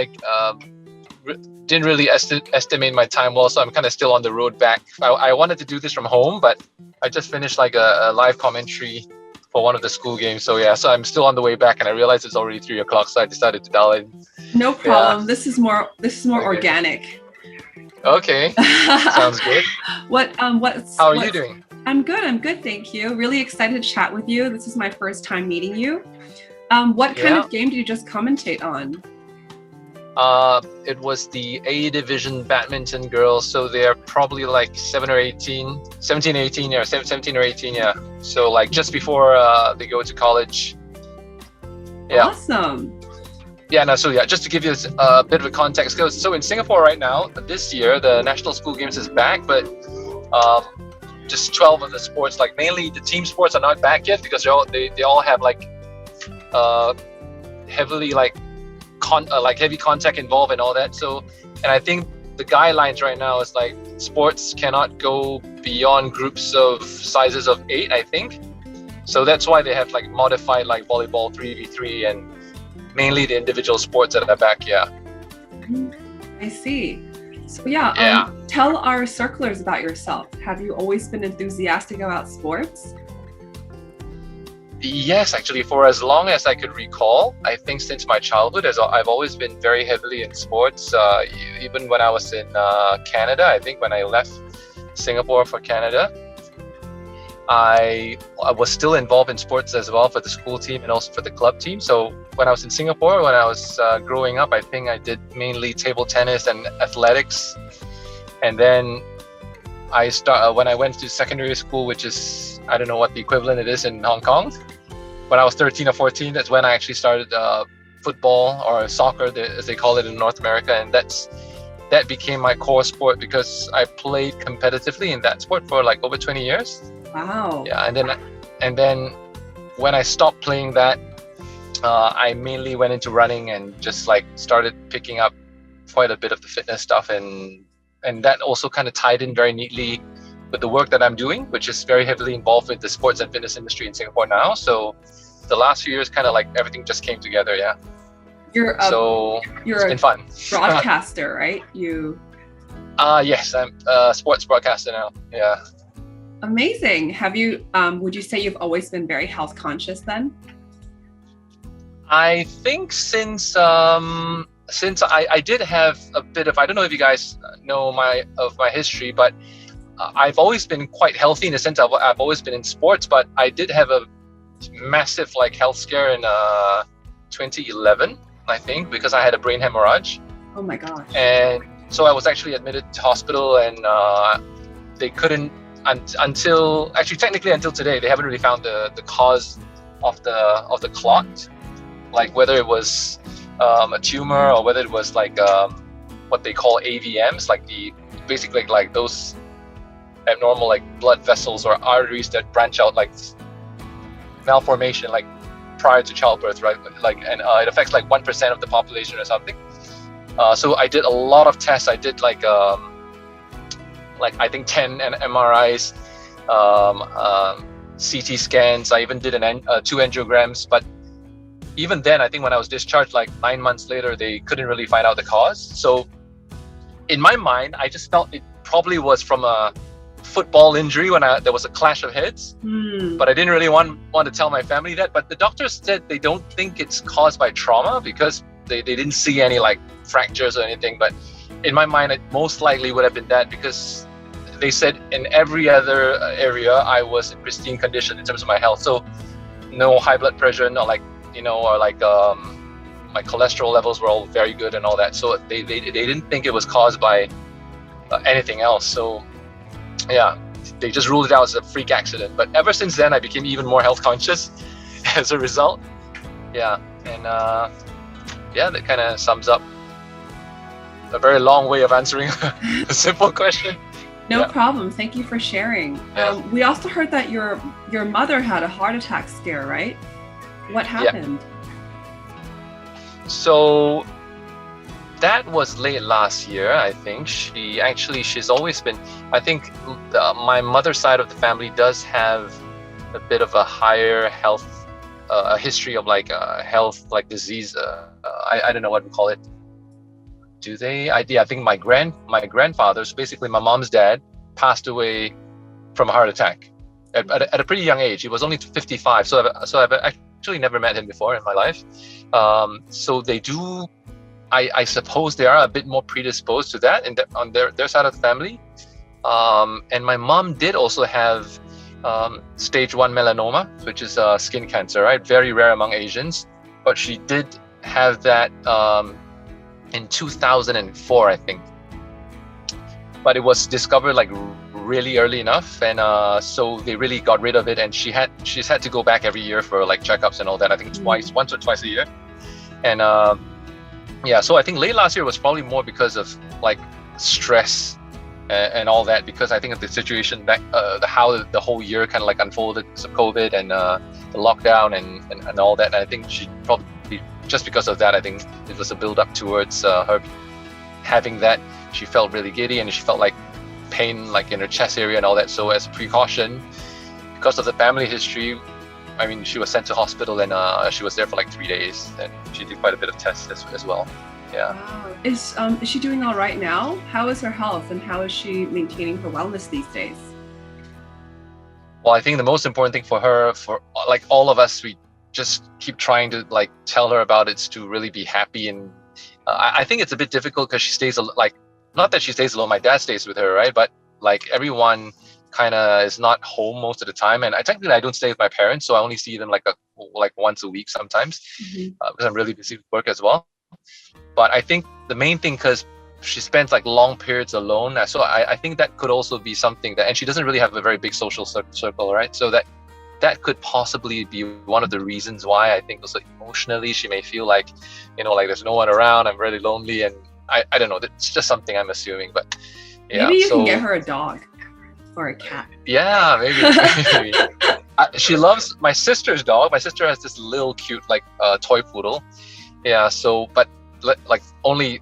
like didn't really estimate my time well, so I'm kind of still on the road back. I wanted to do this from home, but I just finished like a live commentary for one of the school games. So yeah, so I'm still on the way back, and I realized it's already 3 o'clock, so I decided to dial in. No problem. Yeah. This is more Okay. organic. Okay, sounds good. How are you doing? I'm good, thank you. Really excited to chat with you. This is my first time meeting you. What kind of game did you just commentate on? It was the A Division badminton girls, so they're probably like 17 or 18, yeah. So like just before they go to college. Yeah. Awesome. Yeah, no, so yeah, just to give you a bit of a context, so in Singapore right now, this year, the National School Games is back, but just 12 of the sports, like mainly the team sports, are not back yet because they all have like heavily like heavy contact involved and all that. So, and I think the guidelines right now is like sports cannot go beyond groups of sizes of 8, I think. So that's why they have like modified like volleyball 3v3 and mainly the individual sports that are back. Yeah. I see. So yeah. Tell our circlers about yourself. Have you always been enthusiastic about sports? Yes, actually, for as long as I could recall, I think since my childhood, I've always been very heavily in sports. Even when I was in Canada, I think when I left Singapore for Canada, I was still involved in sports as well for the school team and also for the club team. So when I was in Singapore, when I was growing up, I think I did mainly table tennis and athletics. And then when I went to secondary school, which is, I don't know what the equivalent it is in Hong Kong. When I was 13 or 14, that's when I actually started football or soccer, as they call it in North America. And that became my core sport because I played competitively in that sport for like over 20 years. Wow. Yeah, and then when I stopped playing that, I mainly went into running and just like started picking up quite a bit of the fitness stuff, and that also kind of tied in very neatly with the work that I'm doing, which is very heavily involved with the sports and fitness industry in Singapore now. So the last few years, kind of like everything just came together. Yeah. It's been fun. Broadcaster, right? Yes, I'm a sports broadcaster now. Yeah. Amazing. Have you, would you say you've always been very health conscious then? I think since I did have a bit of, I don't know if you guys know my history, but I've always been quite healthy in the sense of I've always been in sports, but I did have a massive like health scare in 2011, I think, because I had a brain hemorrhage. Oh my gosh. And so I was actually admitted to hospital, and they couldn't technically until today, they haven't really found the cause of the clot, like whether it was a tumor or whether it was like what they call AVMs, like basically like those abnormal like blood vessels or arteries that branch out, like malformation like prior to childbirth, right? Like, and it affects like 1% of the population or something. So I did a lot of tests. I did like I think 10 MRIs, CT scans. I even did 2 angiograms. But even then, I think when I was discharged, like 9 months later, they couldn't really find out the cause. So in my mind, I just felt it probably was from a football injury when there was a clash of heads. But I didn't really want to tell my family that. But the doctors said they don't think it's caused by trauma because they didn't see any like fractures or anything. But in my mind, it most likely would have been that, because they said in every other area I was in pristine condition in terms of my health. So no high blood pressure, not like, or like my cholesterol levels were all very good and all that. So they didn't think it was caused by anything else. So yeah, they just ruled it out as a freak accident. But ever since then, I became even more health conscious as a result. Yeah, and that kind of sums up a very long way of answering a simple question. No problem. Thank you for sharing. We also heard that your mother had a heart attack scare, right? What happened? Yeah. So that was late last year, I think. She's always been, I think my mother's side of the family does have a bit of a higher health, a history of like health, like disease. I don't know what we call it. do they? I think my grandfather, so basically my mom's dad, passed away from a heart attack at a pretty young age. He was only 55, so I've actually never met him before in my life. So they do, I suppose they are a bit more predisposed to that on their side of the family. And my mom did also have stage 1 melanoma, which is skin cancer, right? Very rare among Asians, but she did have that in 2004, I think. But it was discovered like really early enough, and so they really got rid of it. And she's had to go back every year for like checkups and all that. I think once or twice a year. And yeah, so I think late last year was probably more because of like stress and all that, because I think of the situation back, how the whole year kind of like unfolded because of COVID and the lockdown and all that. And I think she probably, just because of that, I think it was a build up towards her having that. She felt really giddy and she felt like pain like in her chest area and all that. So as a precaution, because of the family history, I mean, she was sent to hospital and she was there for like 3 days, and she did quite a bit of tests as well. Yeah. Wow. Is she doing all right now? How is her health and how is she maintaining her wellness these days? Well, I think the most important thing for her, for like all of us, we just keep trying to like tell her about it, to really be happy. And I think it's a bit difficult because she stays like, not that she stays alone, my dad stays with her, right? But like everyone kind of is not home most of the time, and I don't stay with my parents, so I only see them like once a week sometimes, because I'm really busy with work as well. But I think the main thing, because she spends like long periods alone, so I think that could also be something that, and she doesn't really have a very big social circle, right? So that could possibly be one of the reasons why I think also emotionally she may feel like, like there's no one around, I'm really lonely, and I don't know, it's just something I'm assuming. But yeah, maybe you can get her a dog or a cat. Yeah, maybe. She loves my sister's dog. My sister has this little cute like toy poodle. Yeah, so but like only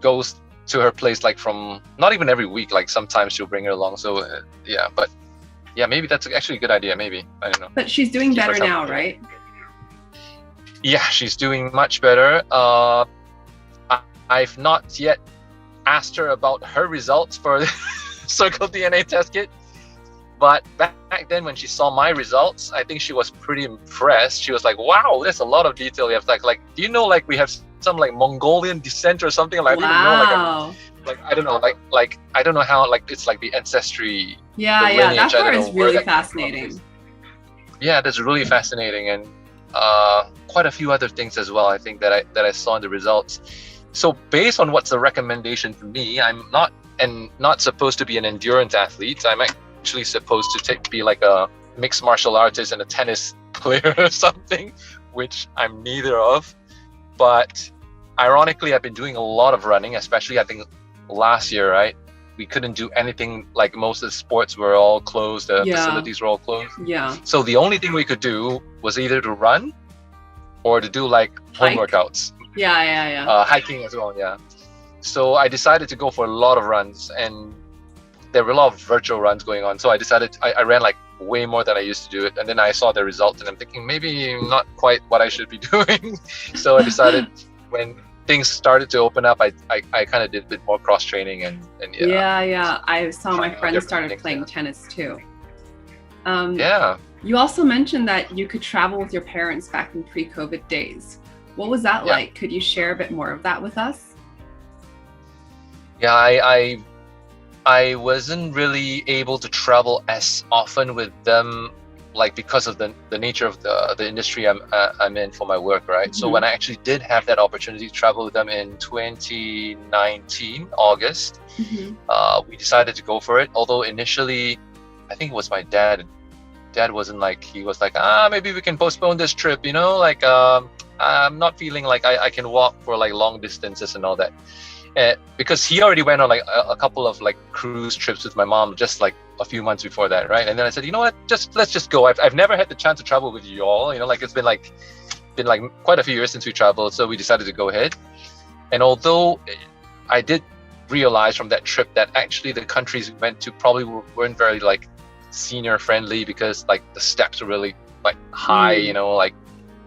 goes to her place like from not even every week, like sometimes she'll bring her along. So yeah, but yeah, maybe that's actually a good idea. Maybe, I don't know. But she's doing better now, right? Yeah, she's doing much better. I've not yet asked her about her results for the CircleDNA test kit, but back then when she saw my results, I think she was pretty impressed. She was like, "Wow, there's a lot of detail. You have like, do you know like we have some like Mongolian descent or something?" Like, wow. I didn't know, like I don't know, like I don't know how, like it's like the ancestry. Yeah, the lineage, that part is really fascinating. Yeah, that's really fascinating, and quite a few other things as well, I think that I saw in the results. So based on what's the recommendation for me, I'm not supposed to be an endurance athlete. I'm actually supposed to be like a mixed martial artist and a tennis player or something, which I'm neither of. But ironically, I've been doing a lot of running, especially I think last year, right? We couldn't do anything, like most of the sports were all closed, the facilities were all closed. Yeah. So the only thing we could do was either to run or to do like home workouts. Yeah. Hiking as well, yeah. So I decided to go for a lot of runs, and there were a lot of virtual runs going on. So I decided I ran like way more than I used to do it, and then I saw the results, and I'm thinking maybe not quite what I should be doing. So I decided when things started to open up, I kind of did a bit more cross training and yeah. I saw my friends started playing tennis too. Yeah. You also mentioned that you could travel with your parents back in pre-COVID days. What was that like? Could you share a bit more of that with us? Yeah, I wasn't really able to travel as often with them, like because of the nature of the industry I'm in for my work, right? So when I actually did have that opportunity to travel with them in 2019 August, we decided to go for it. Although initially, I think it was my dad. Dad wasn't like, he was like, maybe we can postpone this trip, like I'm not feeling like I can walk for like long distances and all that. Because he already went on like a couple of like cruise trips with my mom just like a few months before that, right? And then I said, you know what, let's just go. I've never had the chance to travel with you all, like it's been like quite a few years since we traveled, so we decided to go ahead. And although I did realize from that trip that actually the countries we went to probably weren't very like senior friendly, because like the steps were really like high, like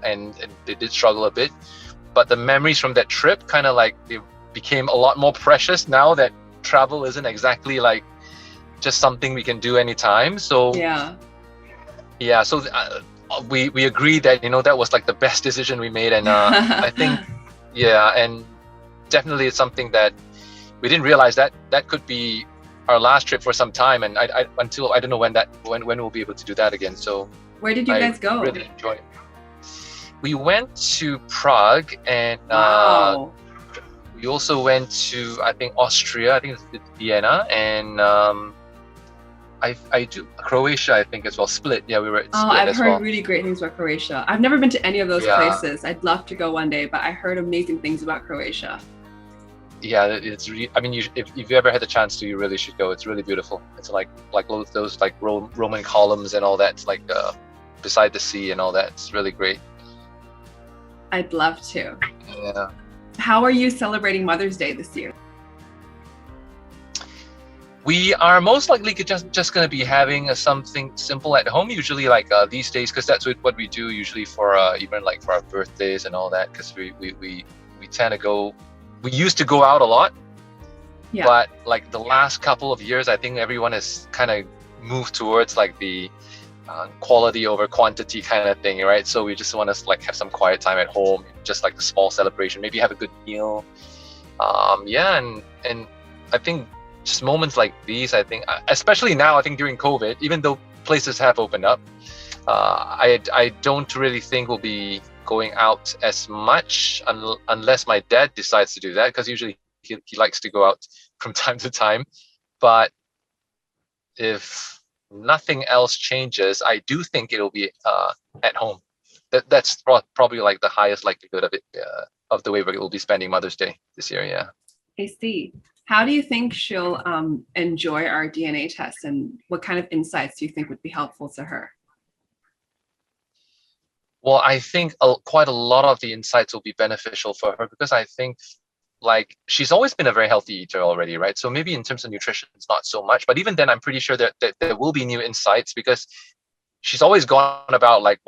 and they did struggle a bit. But the memories from that trip kind of like they became a lot more precious now that travel isn't exactly like just something we can do anytime. So so we agreed that that was like the best decision we made, and I think and definitely it's something that we didn't realize that could be our last trip for some time, and I don't know when we'll be able to do that again. So where did you guys go? Really enjoy it. We went to Prague, and we also went to, I think, Austria. I think it's Vienna, and I do Croatia, I think, as well. Split. Yeah, we were at Split I've as heard well. really great things about Croatia. I've never been to any of those places. I'd love to go one day, but I heard amazing things about Croatia. Yeah, it's really, I mean, if you ever had the chance to, you really should go. It's really beautiful. It's like those like Roman columns and all that. It's like beside the sea and all that. It's really great. I'd love to. Yeah. How are you celebrating Mother's Day this year? We are most likely just going to be having something simple at home, usually like these days, because that's what we do usually for even like for our birthdays and all that, because we tend to go. We used to go out a lot, but like the last couple of years, I think everyone has kind of moved towards like the quality over quantity kind of thing, right? So we just want to like have some quiet time at home, just like a small celebration, maybe have a good meal. And I think just moments like these, I think, especially now, I think during COVID, even though places have opened up, I don't really think we'll be going out as much unless my dad decides to do that, because usually he likes to go out from time to time. But if nothing else changes, I do think it'll be at home. That's probably like the highest likelihood of it, of the way we'll be spending Mother's Day this year. Yeah. I see. How do you think she'll enjoy our DNA test, and what kind of insights do you think would be helpful to her? Well, I think quite a lot of the insights will be beneficial for her, because I think like she's always been a very healthy eater already, right? So maybe in terms of nutrition, it's not so much, but even then, I'm pretty sure that there will be new insights, because she's always gone about like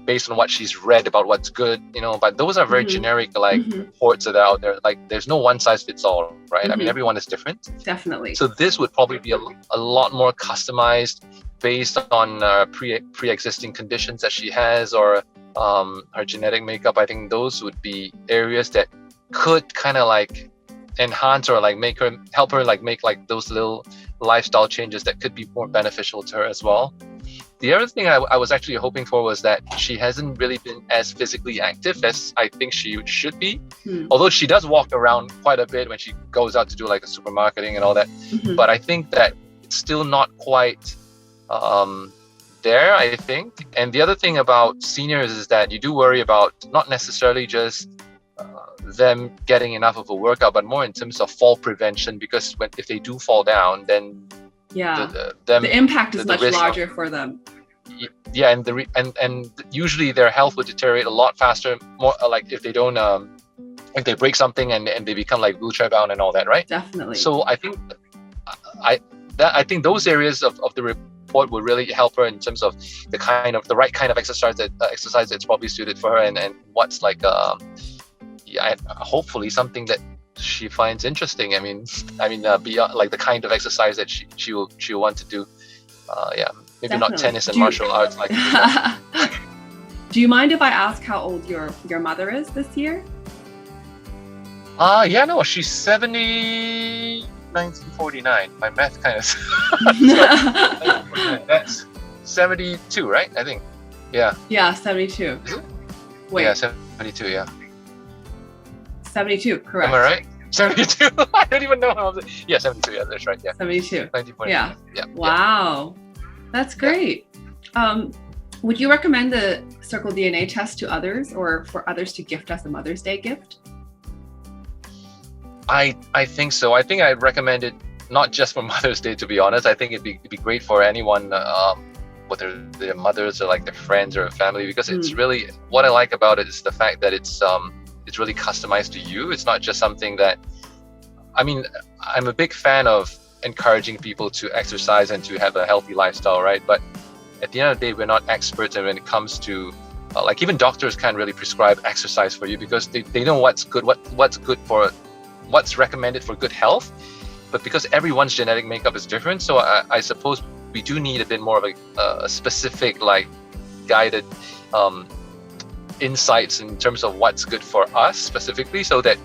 based on what she's read about what's good, but those are very generic like reports that are out there. Like there's no one size fits all, right? I mean, everyone is different. Definitely. So this would probably be a lot more customized based on pre-existing conditions that she has, or her genetic makeup. I think those would be areas that could kind of like enhance or like help her like make like those little lifestyle changes that could be more beneficial to her as well. The other thing I was actually hoping for was that she hasn't really been as physically active as I think she should be. Although she does walk around quite a bit when she goes out to do like a supermarketing and all that. But I think that it's still not quite there, I think. And the other thing about seniors is that you do worry about not necessarily just them getting enough of a workout, but more in terms of fall prevention, because if they do fall down, then the impact is much larger for them. Yeah, and usually their health would deteriorate a lot faster, more like if they don't if they break something and they become like wheelchair bound and all that, right? Definitely. So I think I think those areas of the report would really help her in terms of the right kind of exercise that's probably suited for her, and what's like hopefully something that she finds interesting. I mean, beyond like the kind of exercise that she'll want to do. Maybe Definitely. Not tennis and martial arts like. Do you mind if I ask how old your mother is this year? No, she's 70. 1949. My math kind of. That's 72, right? I think. Yeah. Yeah, 72. Is it? Wait. Yeah, 72. Yeah. 72, correct. Am I right? 72. I don't even know how. Yeah, 72. Yeah, that's right. Yeah. 72. 1949. Yeah. Wow. That's great. Would you recommend the CircleDNA test to others, or for others to gift us a Mother's Day gift? I think so. I think I'd recommend it not just for Mother's Day, to be honest. I think it'd be great for anyone, whether their mothers or like their friends or family, because it's really, what I like about it is the fact that it's really customized to you. It's not just something that, I mean, I'm a big fan of encouraging people to exercise and to have a healthy lifestyle, right? But at the end of the day, we're not experts, and when it comes to like even doctors can't really prescribe exercise for you, because they know what's good for what's recommended for good health, but because everyone's genetic makeup is different, so I suppose we do need a bit more of a specific, like, guided insights in terms of what's good for us specifically, so that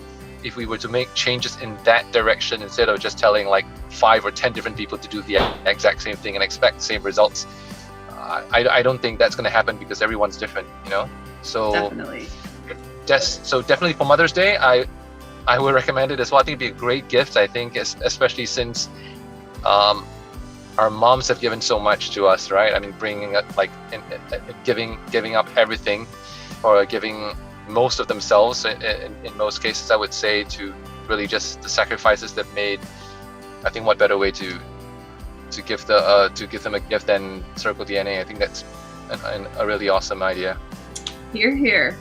if we were to make changes in that direction, instead of just telling like 5 or 10 different people to do the exact same thing and expect the same results, I don't think that's going to happen, because everyone's different, you know. So Definitely. So definitely for Mother's Day, I would recommend it as well. I think it'd be a great gift. I think, especially since our moms have given so much to us, right? I mean, bringing up, like, giving up everything, or giving most of themselves in most cases, I would say, to really just the sacrifices they've made. I think what better way to give them a gift than CircleDNA? I think that's a really awesome idea. Hear, hear.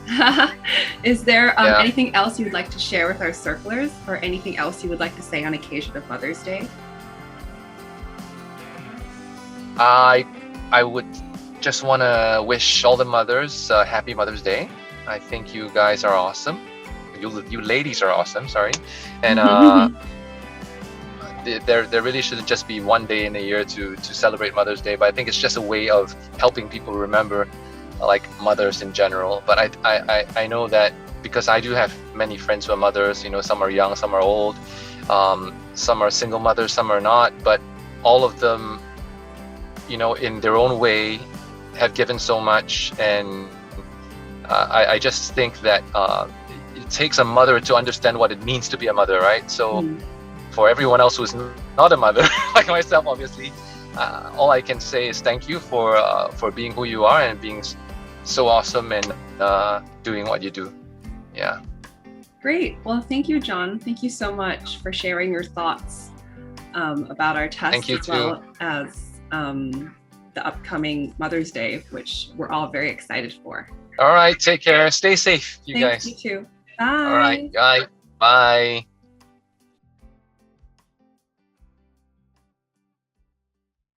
Is there Yeah. anything else you would like to share with our circlers, or anything else you would like to say on occasion of Mother's Day? I would just want to wish all the mothers happy Mother's Day. I think you guys are awesome. You ladies are awesome. Sorry, and there really shouldn't just be one day in a year to celebrate Mother's Day, but I think it's just a way of helping people remember, like, mothers in general. But I know that, because I do have many friends who are mothers. You know, some are young, some are old, some are single mothers, some are not. But all of them, you know, in their own way, have given so much. And I just think that it takes a mother to understand what it means to be a mother, right? So for everyone else who's not a mother, like myself, obviously, all I can say is thank you for being who you are and being so awesome and doing what you do. Yeah. Great. Well, thank you, John. Thank you so much for sharing your thoughts about our test, Thank you as well as the upcoming Mother's Day, which we're all very excited for. All right. Take care. Stay safe, you Thanks, guys. you too. Bye. All right. Bye. Bye.